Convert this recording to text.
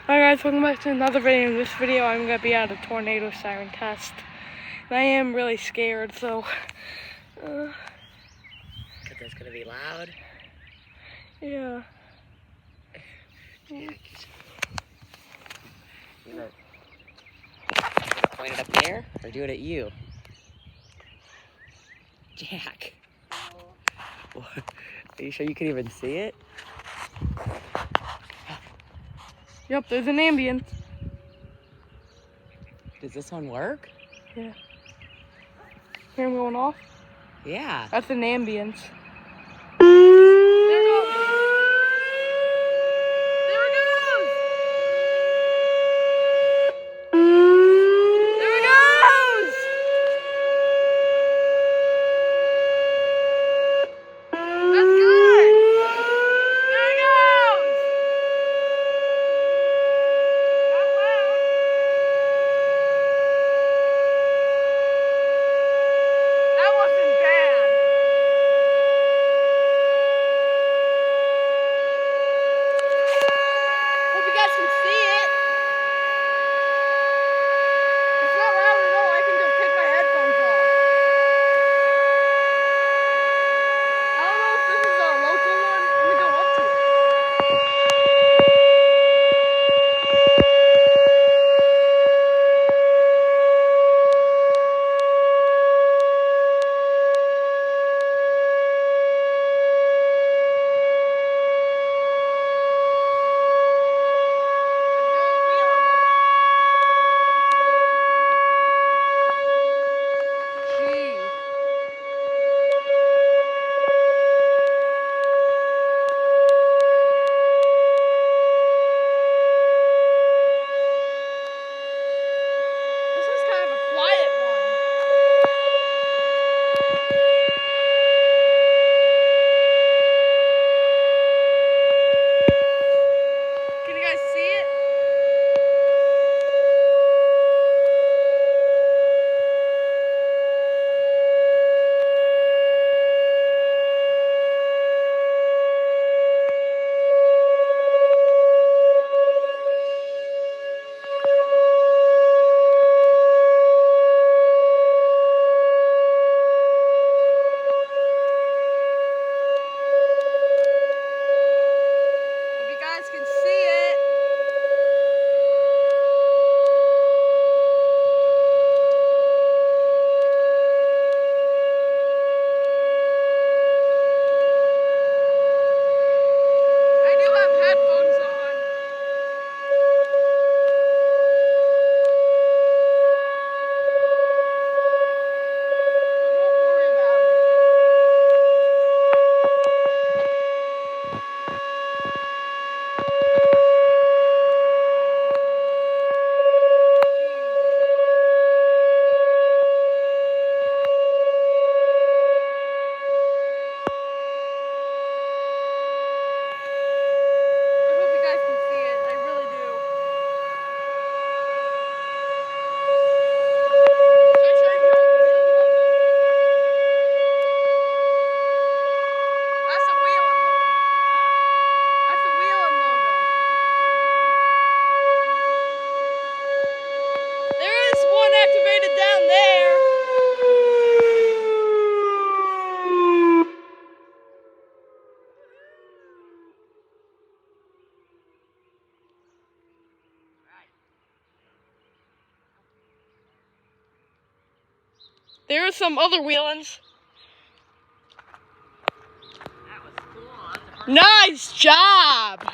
Hi guys, welcome back to another video. In this video I'm going to be at a tornado siren test. And I am really scared, so... Because it's going to be loud? Yeah. Jack. You going to point it up there or do it at you? Jack. Are you sure you can even see it? Yep, there's an ambient. Does this one work? Yeah. Hear him going off? Yeah. That's an ambient. There are some other wheelings. That was cool. Nice job!